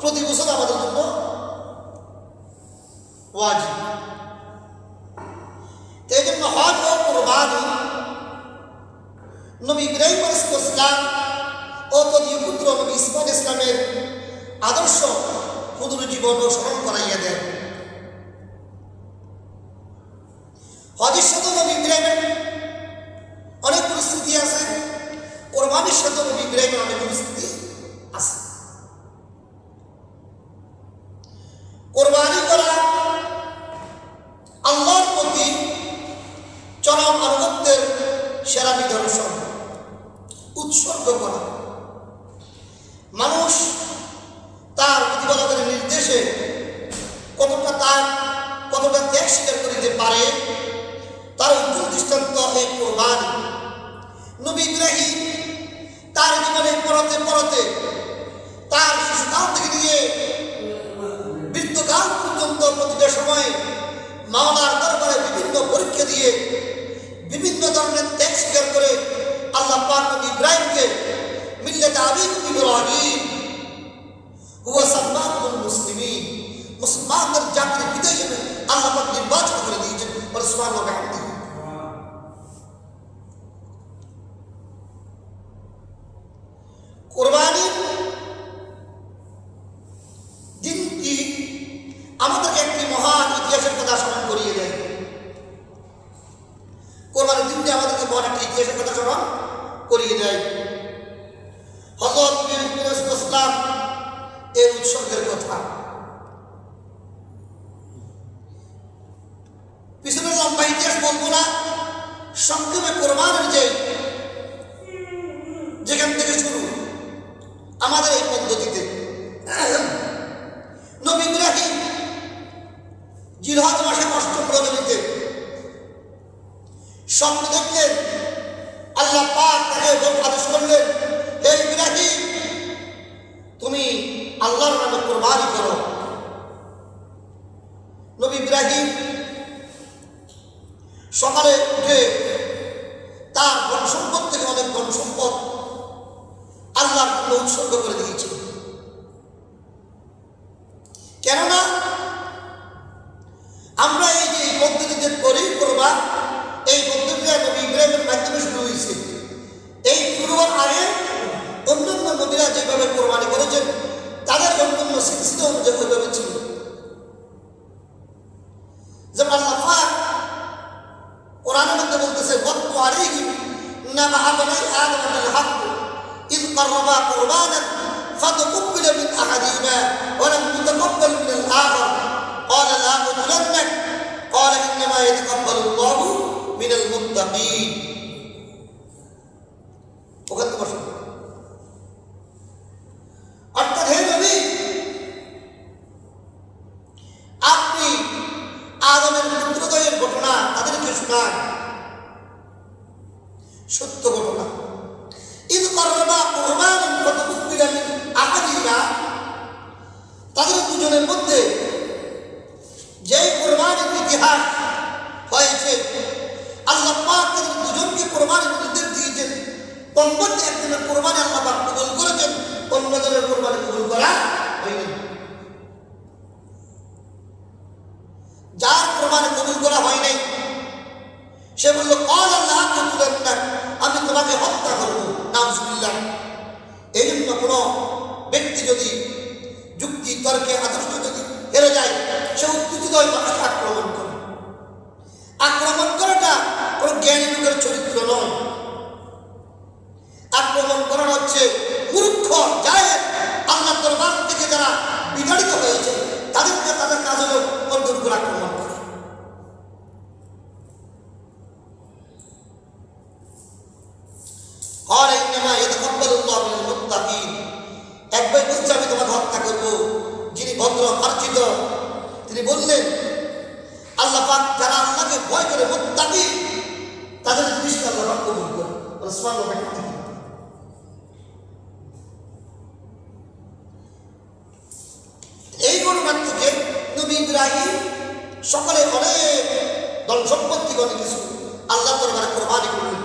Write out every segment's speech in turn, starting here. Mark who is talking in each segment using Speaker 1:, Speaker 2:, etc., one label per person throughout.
Speaker 1: প্রতি বছর আমাদের জন্য ওয়াজিব। এই জন্য হজ ও কুরবানি নবী ইব্রাহিম আলাইহিস সালাম ও তদীয় পুত্র নবী ইসমাঈল ইসলামের আদর্শ হুজুর জীবন ও স্মরণ করাইয়া দেন। হজের সাথে নবী ইব্রাহিমের অনেক পরিস্থিতি আছে, কোরবানির সাথে নবী ইব্রাহিমের অনেক পরিস্থিতি আছে। কোরবানি করা আল্লাহর প্রতি চরম আনুগত্যের সেরা নিদর্শন। উৎসর্গ করা, মানুষ তার প্রতিপালকের নির্দেশে কতটা ত্যাগ স্বীকার করিতে পারে তার উজ্জ্বল দৃষ্টান্ত এই কোরবানি। নবী ইব্রাহিম তার জীবনে পরতে পরতে তার শিশুকাল থেকে নিয়ে বৃদ্ধকাল পর্যন্ত প্রতিটা সময়ে মাওলার দরবারে বিভিন্ন পরীক্ষা দিয়ে বিভিন্ন ধরনের ত্যাগ স্বীকার করে আল্লাহ পাক নবী ইব্রাহিমকে মিল্লাতে আবিকুম ইব্রাহিম হুয়া সাম্মাকুমুল মুসলিমিন, মুসলমানদের জাতির পিতা হিসেবে আল্লাহ পাক নির্বাচিত করে দিয়েছেন। সুবহানাল্লাহ ওয়া বিহামদিহি। কোরবানির দিনটি আমাদেরকে একটি মহান ইতিহাসের কথা স্মরণ করিয়ে দেয়। কোরবানির দিনটি আমাদেরকে মহান একটি ইতিহাসের কথা স্মরণ করিয়ে দেয়। হযরত ইসলাম এর উৎসর্গের কথা পিছনে লম্বা ইতিহাস বলবো না, সংক্ষেপে কোরবানির যেখান থেকে শুরু আমাদের এই পদ্ধতিতে নবী ইব্রাহিম জিলহজ মাসে ৮ম রজনীতে স্বপ্ন দেখলেন। আল্লাহ পাক তাকে আদেশ করলেন, হে ইব্রাহিম, তুমি আল্লাহর নামে কোরবানি করো। নবী ইব্রাহিম সকালে উঠে তার ধন সম্পদ থেকে অনেক ধন সম্পদ আল্লাহর জন্য উৎসর্গ করে দিয়েছে। কেননা আমরা এই যে পদ্ধতিতে করি করবা, এই পদ্ধতিটা নবী ইব্রাহিমের মাধ্যমে শুরু হয়েছে। এই শুরু হওয়ার আগে অন্যান্য নবীরা যেভাবে কোরবানি করেছেন তাদের অন্যান্য সিলসিলা অনুযায়ী ওইভাবে ছিল। যেমন আল্লাহ পাক কোরআনের মধ্যে বলতেছে, ওয়াতলু আলাইহিম নাবাআ বানি আদম বিল হক ইয কাররাবা কুরবানান ফাতাকাব্বালা মিন আহাদিহিমা ওয়া লাম ইউতাকাব্বাল মিন আল-আখার ক্বালা লা আকুতুলান্নাক ক্বালা ইন্নামা ইয়াতাকাব্বালু আল্লাহু মিনাল মুত্তাকিন। ওখানে তো বসো। অর্থাৎ হে নবী, আপনি আদমের পুত্রদ্বয়ের ঘটনা তাদেরকে শোনান, সত্য ঘটনা। ইয কাররাবা কুরবানান ফাতাকাব্বালা মিন আহাদিহিমা, তাদের দুজনের মধ্যে যে কোরবানির ইতিহাস হয়েছে, আল্লাহ পাক তাদের দুজনকে কোরবানির নির্দেশ দিয়েছেন। তোর মধ্যে একজনের কোরবানি আল্লাহ পাক কবুল করেছেন, অন্যজনের কোরবানি কবুল করা হয়নি। যার কোরবানি কবুল করা হয় নাই সে বলল, ক্বালা লা আকুতুলান্নাক, আমি তোমাকে হত্যা করবো। নাউযুবিল্লাহ। এই জন্য কোনো ব্যক্তি যদি যুক্তি তর্কে আদর্শ যদি হেরে যায়, সে উত্তেজিত হয়ে মানুষকে আক্রমণ করে। আক্রমণ করাটা কোনো জ্ঞানী লোকের চরিত্র নয়। আক্রমণ করা হচ্ছে মূর্খ জাহেল আল্লাহর দরবার থেকে যারা বিতাড়িত হয়েছে তাদেরকে, তাদের কাজ হলো অন্যের উপর আক্রমণ করা। আর ইন্নামা ইয়াতাকাব্বালু আল্লাহু মিনাল মুত্তাকিন। এক ভাই বলছে, আমি তোমাকে হত্যা করবো, যিনি ভদ্র মার্জিত, তিনি বললেন, আল্লাহ পাক যারা আল্লাহকে ভয় করে মুত্তাকি তাদের জিনিসকে আল্লাহ পাক কবুল করে। সুবহানাল্লাহ। এই ঘটনার থেকে নবী ইব্রাহিম সকালে অনেক ধন সম্পত্তি অনেক কিছু আল্লাহ দরবারে কোরবানি করলেন।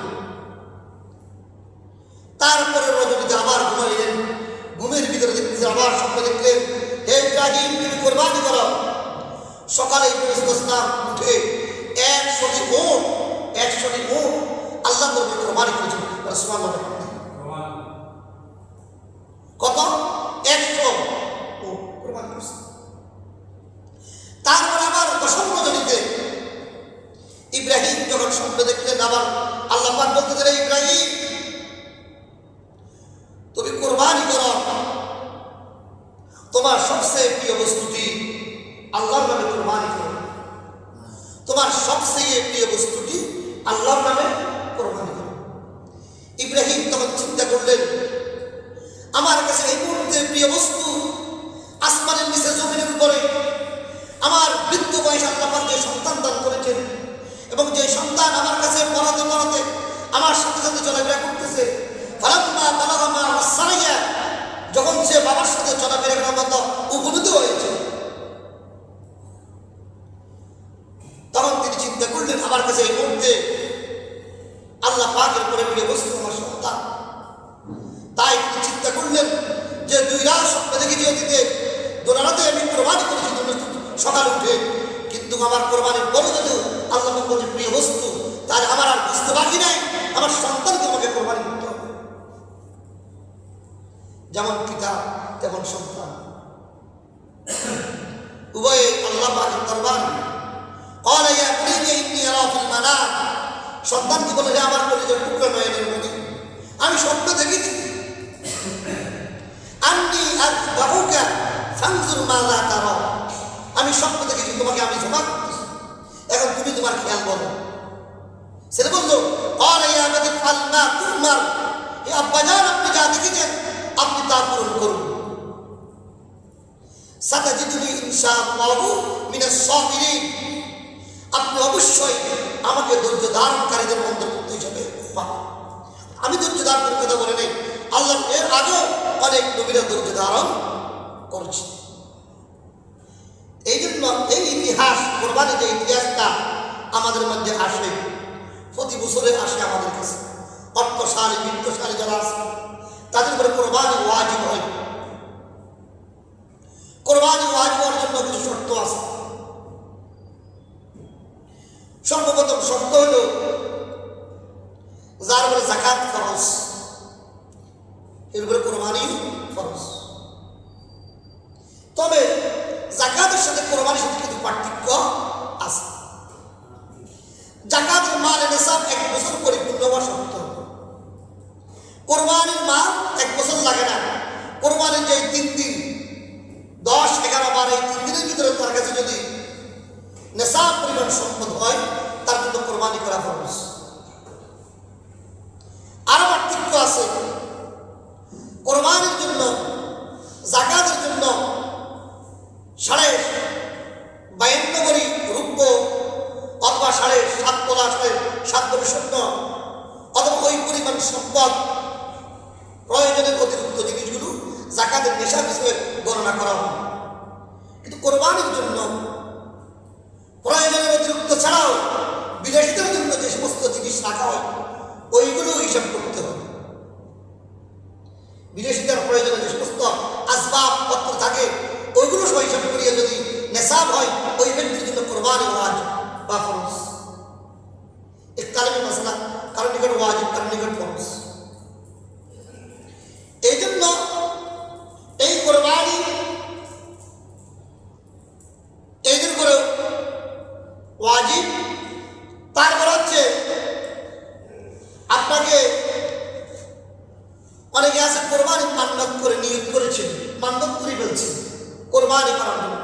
Speaker 1: তারপরে রজনীতে আবার ঘুমাইলেন, ঘুমের ভিতরে দেখতেছে আবার স্বপ্ন দেখলেন ইব্রাহিম তুমি কোরবানি করো। সকালে ইসলাম উঠে 100টি উট আল্লাহ নবী কোরবানি করেছেন। সুবহানাল্লাহ। কত? 100 উট কোরবানি করেছেন। তারপর আবার 10 রজনীতে ইব্রাহিম যখন স্বপ্ন দেখলেন, আবার আল্লাহ পাক বলতেছেন, ইব্রাহিম তুমি কোরবানি করো, তোমার সবচেয়ে প্রিয় বস্তুটি আল্লাহর নামে কোরবানি করো, তোমার সবচেয়ে প্রিয় বস্তুটি আল্লাহর নামে কোরবানি করো। ইব্রাহিম তখন চিন্তা করলেন, আমার কাছে এই মুহূর্তে প্রিয় বস্তু আসমানের নিচে জমিনের উপরে আমার বৃদ্ধ বয়স আল্লাহ পাক যে সন্তান দান করেছেন, এবং যে সন্তান আমার কাছে পড়াতে আমার সাথে সাথে চলাফেরা করতেছে, যখন সে বাবার সাথে চলাফেরা করার মতো উপনীত হয়েছে, তখন তিনি চিন্তা করলেন, আমার কাছে এই মুহূর্তে আল্লাহ পাকের পরে প্রিয় বস্তু আমার সন্তান। তাই তিনি চিন্তা করলেন যে 2 রাত স্বপ্ন দেখেছি অতীতে, দোলারাতে আমি কোরবানি করেছি সকালে উঠে, কিন্তু আমার কোরবানির বড় যেহেতু আল্লাহ পাক বলছে প্রিয় বস্তু, তাই আমার আর বুঝতে বাকি নাই, আমার সন্তানকে আমাকে কোরবানি করতে হবে। যেমন পিতা তেমন সন্তান, উভয়ে আল্লাহ পাকের দরবার। সন্তানকে বলে যে আমার কলিজার টুকরা নয়নের মনি, আমি স্বপ্ন দেখেছি, আমি স্বপ্ন দেখেছি তোমাকে আমি জমা করতেছি, এখন তুমি তোমার খেয়াল বলো। ছেলে বললো, আব্বাজান আপনি যা দেখেছেন আপনি তা পূরণ করুন। সাতাজিদুনি ইনশাআল্লাহু মিনাস সাবিরিন, আপনি অবশ্যই আমাকে ধৈর্য ধারণকারীদের অন্তর্ভুক্ত হিসেবে পাবেন। আমি ধৈর্য ধারণের কথা বলে নেই, আল্লাহ এর আগেও অনেক নবীরা ধৈর্য ধারণ করছে। এই জন্য এই ইতিহাস, কোরবানির যে ইতিহাসটা আমাদের মধ্যে আসে, প্রতি বছরে আসে আমাদের কাছে। অর্থশালী বিত্তশালী যারা আছে তাদের উপরে কোরবানি ওয়াজিব হয়। কোরবানি ওয়াজিব হওয়ার জন্য কিছু শর্ত আছে। সর্বপ্রথম শর্ত হল যার উপরে যাকাত ফরজ, এর উপরে কোরবানি ফরজ। তবে যাকাতের সাথে কোরবানির সাথে কিন্তু পার্থক্য আছে। যাকাতের মাল নিসাব 1 বছর পরিপূর্ণ হওয়া শর্ত, কোরবানির মাল 1 বছর লাগে না। কোরবানির যে 3 দিন 10, 11, 12 এই 3 দিনের ভিতরে তার কাছে যদি নিসাব পরিমাণ সম্পদ হয়, তার জন্য কোরবানি করা ফরজ। আরো পার্থক্য আছে, কোরবানির জন্য যাকাতের জন্য 52 ভরি রূপ্য অথবা 7.5 তোলা 7 ভরি স্বর্ণ অথবা ওই পরিমাণ সম্পদ, প্রয়োজনের অতিরিক্ত জিনিসগুলো যাকাতের নিসাব হিসেবে গণনা করা হয়। কিন্তু কোরবানির জন্য প্রয়োজনের অতিরিক্ত ছাড়াও বিদেশিদের জন্য যে সমস্ত জিনিস রাখা হয় ওইগুলো হিসাব করতে হবে। বিদেশিদের প্রয়োজনে যে সমস্ত আসবাবপত্র থাকে ওইগুলো সব হিসাব করিয়ে যদি নেশাব হয়, ওই ব্যক্তির জন্য কোরবানি ওয়াজিব বা ফরজ। এককালীন মাসলা, কারণ নিকট ওয়াজিব, কারণ নিকট ফরজ। এই জন্য এই কোরবানি এইদের করে ওয়াজিব। তারপর হচ্ছে আপনাকে অনেকে আছে কোরবানি মান্নত করে নিয়োগ করেছেন, মান্নত করে ফেলছেন কোরবানি করার জন্য,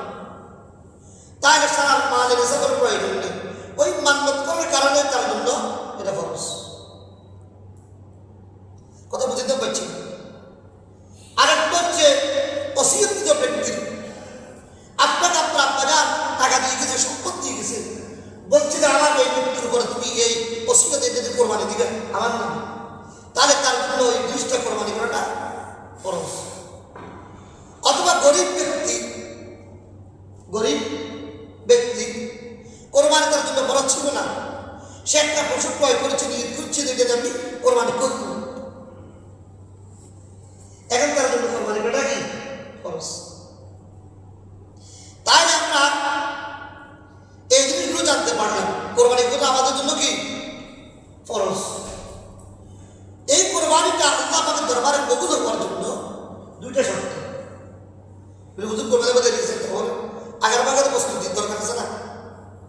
Speaker 1: তাহলে সারা মালের হিসাবের প্রয়োজন নেই। ওই মান্নত করার কারণে তার জন্য এটা ফরজ। কথা বুঝতে পারছি। আরেকটা হচ্ছে ওসিয়তকৃত ব্যক্তির, আপনাকে আপনার আব্বাজান টাকা দিয়ে গেছে, সম্পদ দিয়ে গেছে, বলছে যে আমার এই ব্যক্তির উপরে তুমি এই ওসিয়ত এটাতে কোরবানি দিবে আমার নাম, তাহলে তার জন্য ওই জিনিসটা কোরবানি করাটা ফরজ। অথবা গরিব ব্যক্তি কোরবানি তার জন্য ফরজ ছিল না, সে একটা পশু ক্রয় করেছে, নিয়ত করছে যে আমি কোরবানি করব, এখন তার জন্য কোরবানি করাটা কি ফরজ। ফরজ। এই কোরবানিটা আল্লাহ পাকের দরবারে কবুল হওয়ার জন্য দুইটা শর্ত। হুজুর কোরবানির মধ্যে